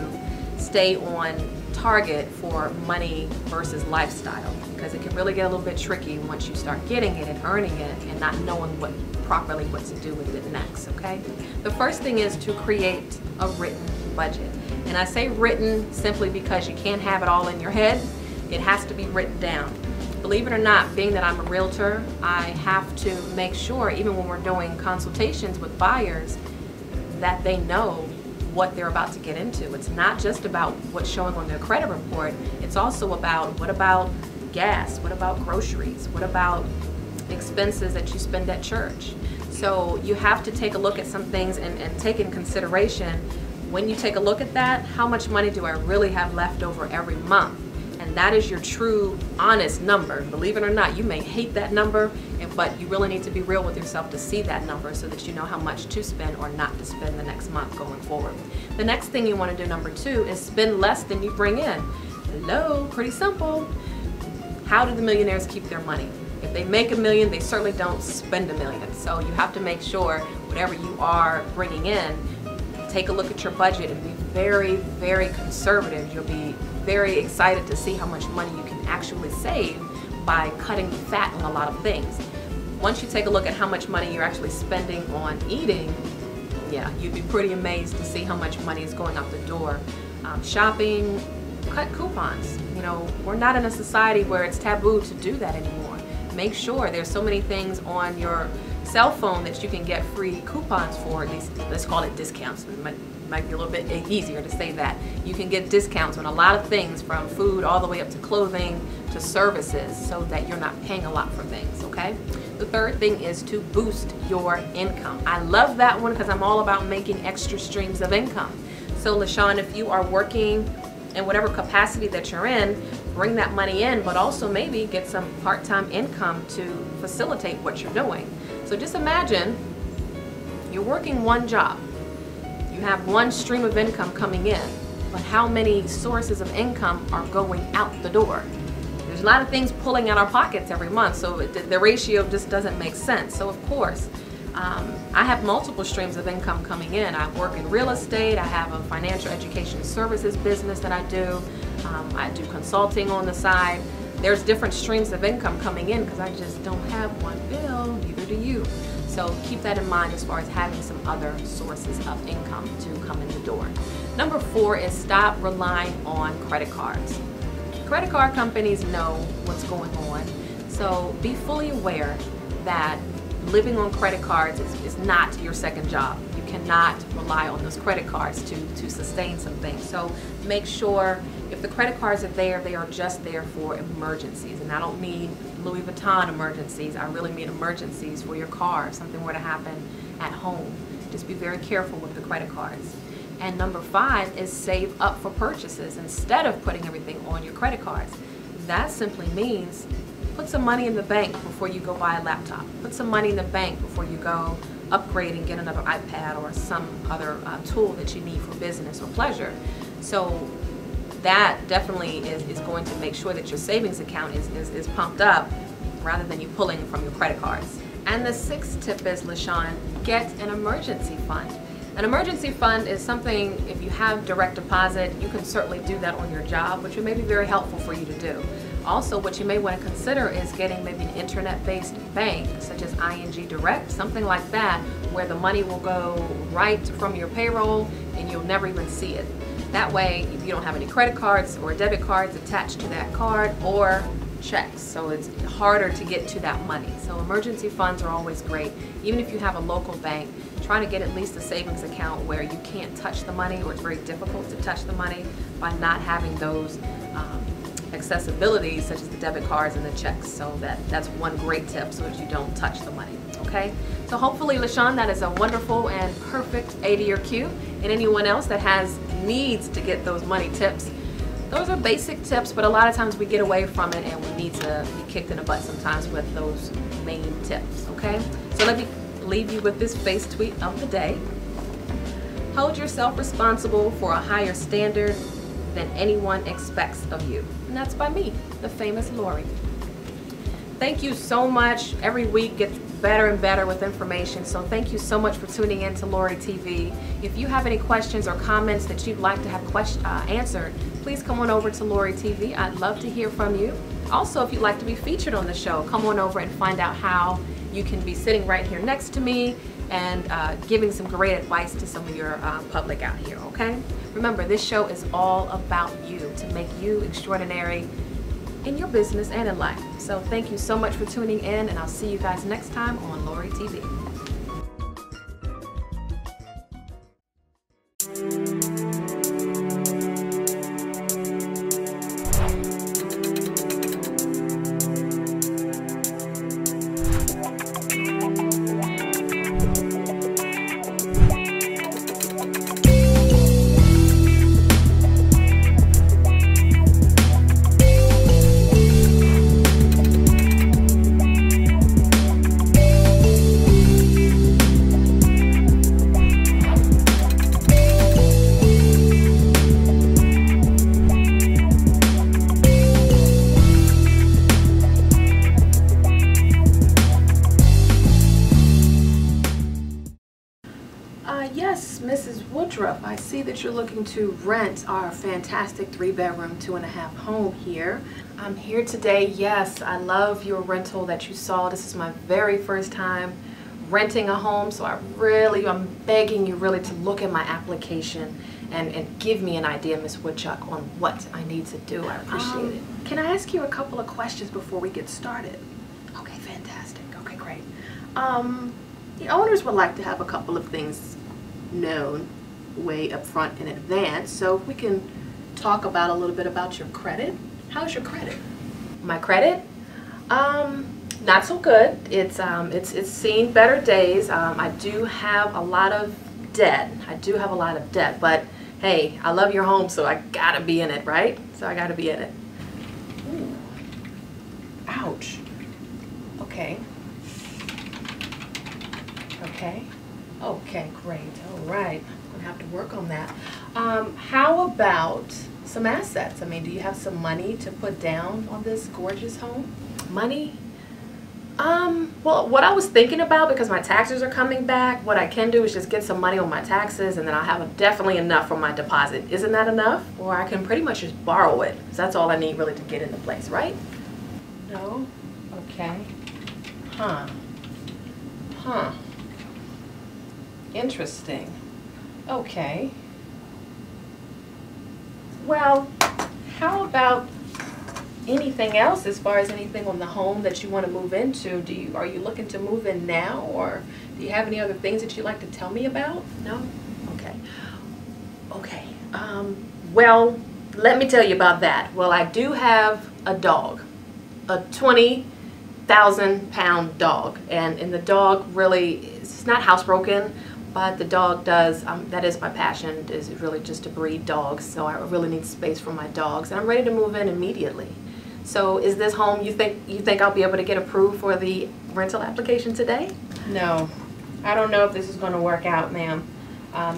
stay on target for money versus lifestyle, because it can really get a little bit tricky once you start getting it and earning it and not knowing properly what to do with it next, okay? The first thing is to create a written budget. And I say written simply because you can't have it all in your head. It has to be written down. believe it or not, being that I'm a realtor, I have to make sure, even when we're doing consultations with buyers, that they know what they're about to get into. It's not just about what's showing on their credit report. It's also about, what about gas? What about groceries? What about expenses that you spend at church? So you have to take a look at some things and take in consideration, when you take a look at that, how much money do I really have left over every month? And that is your true, honest number. Believe it or not, you may hate that number, but you really need to be real with yourself to see that number so that you know how much to spend or not to spend the next month going forward. The next thing you want to do, number 2, is spend less than you bring in. Hello, pretty simple. How do the millionaires keep their money? If they make $1 million, they certainly don't spend $1 million. So you have to make sure whatever you are bringing in, take a look at your budget and be very, very conservative. You'll be very excited to see how much money you can actually save by cutting the fat on a lot of things. Once you take a look at how much money you're actually spending on eating, yeah, you'd be pretty amazed to see how much money is going out the door. Shopping, cut coupons. You know, we're not in a society where it's taboo to do that anymore. Make sure there's so many things on your cell phone that you can get free coupons for. These, let's call it discounts. It might be a little bit easier to say that. You can get discounts on a lot of things, from food all the way up to clothing to services, so that you're not paying a lot for things, okay? The third thing is to boost your income. I love that one because I'm all about making extra streams of income. So LaShawn, if you are working in whatever capacity that you're in, bring that money in, but also maybe get some part-time income to facilitate what you're doing. So just imagine you're working one job. You have one stream of income coming in, but how many sources of income are going out the door? There's a lot of things pulling out our pockets every month, so the ratio just doesn't make sense. So of course, I have multiple streams of income coming in. I work in real estate, I have a financial education services business that I do consulting on the side. There's different streams of income coming in because I just don't have one bill, neither do you. So keep that in mind as far as having some other sources of income to come in the door. Number 4 is stop relying on credit cards. Credit card companies know what's going on, so be fully aware that living on credit cards is not your second job. You cannot rely on those credit cards to sustain some things. So make sure if the credit cards are there, they are just there for emergencies. And I don't mean Louis Vuitton emergencies. I really mean emergencies for your car, if something were to happen at home. Just be very careful with the credit cards. And number 5 is save up for purchases instead of putting everything on your credit cards. That simply means put some money in the bank before you go buy a laptop. Put some money in the bank before you go upgrade and get another iPad or some other tool that you need for business or pleasure. So that definitely is going to make sure that your savings account is pumped up rather than you pulling from your credit cards. And the 6th tip is, LaShawn, get an emergency fund. An emergency fund is something, if you have direct deposit, you can certainly do that on your job, which may be very helpful for you to do. Also, what you may want to consider is getting maybe an internet-based bank, such as ING Direct, something like that, where the money will go right from your payroll and you'll never even see it. That way, if you don't have any credit cards or debit cards attached to that card, or checks, so it's harder to get to that money. So emergency funds are always great. Even if you have a local bank, try to get at least a savings account where you can't touch the money, or it's very difficult to touch the money by not having those accessibilities such as the debit cards and the checks. So that's one great tip, so that you don't touch the money. Okay, so hopefully, LaShawn, that is a wonderful and perfect A to your Q. And anyone else that has needs to get those money tips, those are basic tips, but a lot of times we get away from it and we need to be kicked in the butt sometimes with those main tips. Okay, so let me leave you with this face tweet of the day. Hold yourself responsible for a higher standard than anyone expects of you. And that's by me, the famous Lorie. Thank you so much. Every week gets better and better with information, so thank you so much for tuning in to Lorie TV. If you have any questions or comments that you'd like to have answered, please come on over to Lorie TV. I'd love to hear from you. Also, if you'd like to be featured on the show, come on over and find out how you can be sitting right here next to me and giving some great advice to some of your public out here, okay? Remember, this show is all about you, to make you extraordinary in your business and in life. So thank you so much for tuning in, and I'll see you guys next time on Lorie TV. Yes, Mrs. Woodruff, I see that you're looking to rent our fantastic 3-bedroom, 2.5 home here. I'm here today. Yes, I love your rental that you saw. This is my very first time renting a home, so I'm begging you really to look at my application and give me an idea, Miss Woodchuck, on what I need to do. I appreciate it. Can I ask you a couple of questions before we get started? Okay, fantastic. Okay, great. The owners would like to have a couple of things known way up front in advance, so if we can talk about a little bit about your credit. How's your credit? My credit? Not so good. It's seen better days. I do have a lot of debt. But hey, I love your home, so I gotta be in it, right? So I gotta be in it. Ooh. Ouch. Okay. Okay, great. All right. I'm going to have to work on that. How about some assets? I mean, do you have some money to put down on this gorgeous home? Money? Well, what I was thinking about, because my taxes are coming back, what I can do is just get some money on my taxes, and then I'll have definitely enough for my deposit. Isn't that enough? Or I can pretty much just borrow it. So that's all I need really to get into place, right? No? Okay. Huh. Interesting. Okay. Well, how about anything else as far as anything on the home that you want to move into? Are you looking to move in now, or do you have any other things that you'd like to tell me about? No? Okay. Well, let me tell you about that. Well, I do have a dog, a 20,000-pound dog, and the dog really, it's not housebroken, but the dog does, that is my passion, is really just to breed dogs, so I really need space for my dogs, and I'm ready to move in immediately. So is this home, you think I'll be able to get approved for the rental application today? No, I don't know if this is going to work out, ma'am.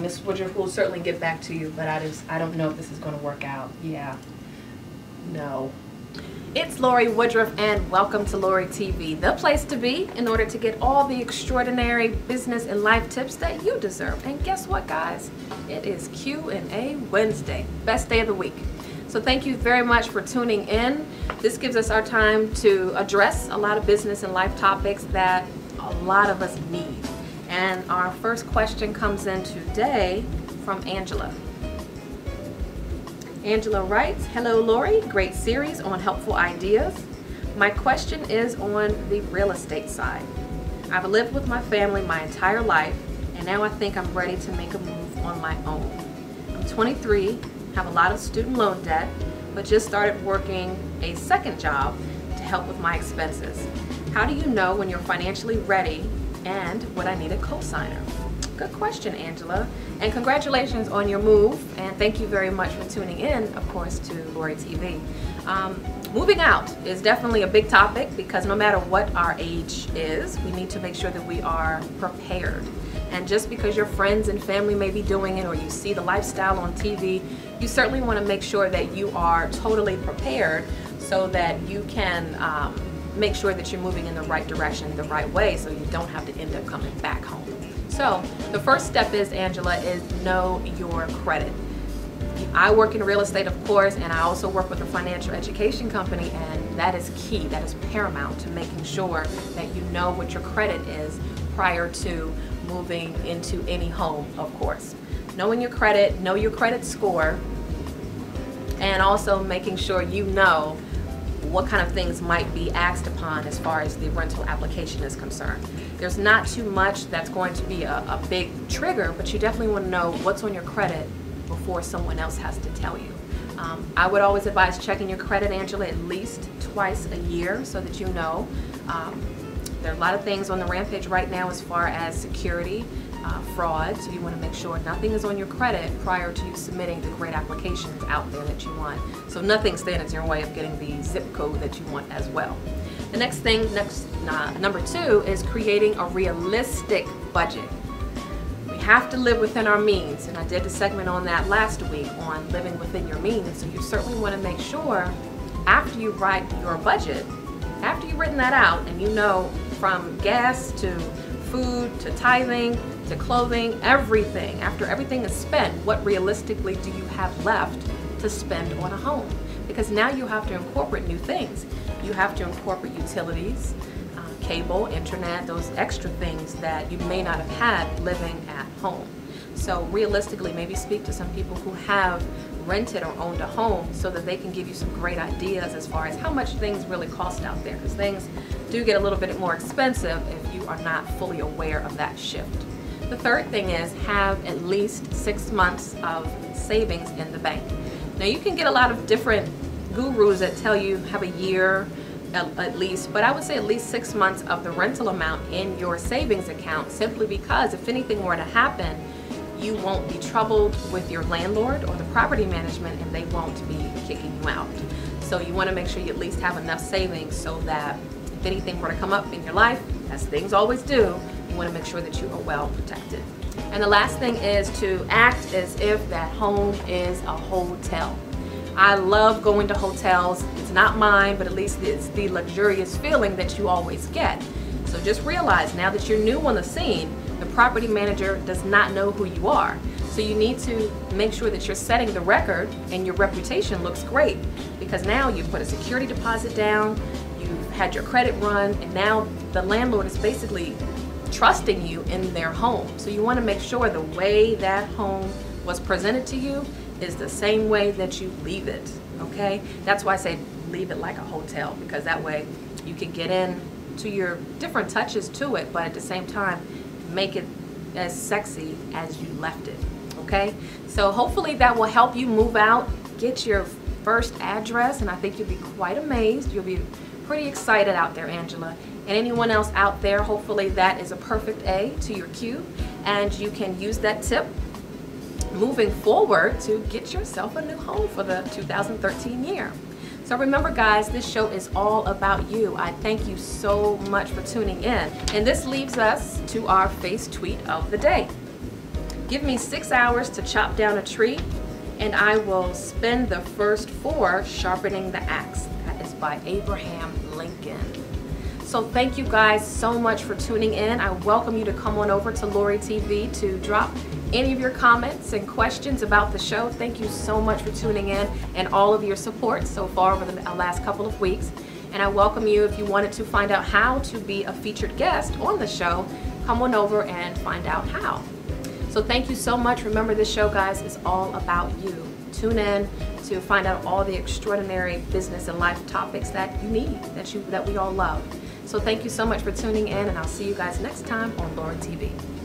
Ms. Woodruff will certainly get back to you, but I don't know if this is going to work out. Yeah, no. It's Lorie Woodruff, and welcome to Lorie TV, the place to be in order to get all the extraordinary business and life tips that you deserve. And guess what, guys? It is Q&A Wednesday, best day of the week. So thank you very much for tuning in. This gives us our time to address a lot of business and life topics that a lot of us need. And our first question comes in today from Angela. Angela writes, "Hello Lorie, great series on helpful ideas. My question is on the real estate side. I've lived with my family my entire life, and now I think I'm ready to make a move on my own. I'm 23, have a lot of student loan debt, but just started working a second job to help with my expenses. How do you know when you're financially ready, and would I need a co-signer?" Good question, Angela, and congratulations on your move, and thank you very much for tuning in, of course, to Lorie TV. Moving out is definitely a big topic, because no matter what our age is, we need to make sure that we are prepared. And just because your friends and family may be doing it, or you see the lifestyle on TV, you certainly want to make sure that you are totally prepared so that you can make sure that you're moving in the right direction, the right way, so you don't have to end up coming back home. So the first step is, Angela, is know your credit. I work in real estate, of course, and I also work with a financial education company, and that is key, that is paramount to making sure that you know what your credit is prior to moving into any home, of course. Knowing your credit, know your credit score, and also making sure you know what kind of things might be asked upon as far as the rental application is concerned. There's not too much that's going to be a big trigger, but you definitely want to know what's on your credit before someone else has to tell you. I would always advise checking your credit, Angela, at least twice a year so that you know. There are a lot of things on the rampage right now as far as security, fraud, so you want to make sure nothing is on your credit prior to you submitting the great applications out there that you want. So nothing stands in your way of getting the zip code that you want as well. The next thing, number 2, is creating a realistic budget. We have to live within our means, and I did a segment on that last week on living within your means. So you certainly want to make sure after you write your budget, after you've written that out and you know from gas to food to tithing to clothing, everything, after everything is spent, what realistically do you have left to spend on a home? Because now you have to incorporate new things. You have to incorporate utilities, cable, internet, those extra things that you may not have had living at home. So realistically, maybe speak to some people who have rented or owned a home so that they can give you some great ideas as far as how much things really cost out there, because things do get a little bit more expensive if you are not fully aware of that shift. The third thing is have at least 6 months of savings in the bank. Now you can get a lot of different gurus that tell you have a year at least, but I would say at least 6 months of the rental amount in your savings account, simply because if anything were to happen, you won't be troubled with your landlord or the property management, and they won't be kicking you out. So you want to make sure you at least have enough savings so that if anything were to come up in your life, as things always do, you want to make sure that you are well protected. And the last thing is to act as if that home is a hotel. I love going to hotels. It's not mine, but at least it's the luxurious feeling that you always get. So just realize now that you're new on the scene, the property manager does not know who you are. So you need to make sure that you're setting the record and your reputation looks great, because now you've put a security deposit down, you've had your credit run, and now the landlord is basically trusting you in their home. So you want to make sure the way that home was presented to you is the same way that you leave it, okay? That's why I say leave it like a hotel, because that way you can get in to your different touches to it, but at the same time make it as sexy as you left it, okay? So hopefully that will help you move out, get your first address, and I think you'll be quite amazed. You'll be pretty excited out there, Angela. And anyone else out there, hopefully that is a perfect A to your Q, and you can use that tip moving forward to get yourself a new home for the 2013 year. So remember guys, this show is all about you. I thank you so much for tuning in. And this leaves us to our face tweet of the day. Give me 6 hours to chop down a tree, and I will spend the first 4 sharpening the axe. That is by Abraham Lincoln. So thank you guys so much for tuning in. I welcome you to come on over to Lorie TV to drop any of your comments and questions about the show. Thank you so much for tuning in and all of your support so far over the last couple of weeks. And I welcome you, if you wanted to find out how to be a featured guest on the show, come on over and find out how. So thank you so much. Remember, this show, guys, is all about you. Tune in to find out all the extraordinary business and life topics that you need, that we all love. So thank you so much for tuning in, and I'll see you guys next time on Lorie TV.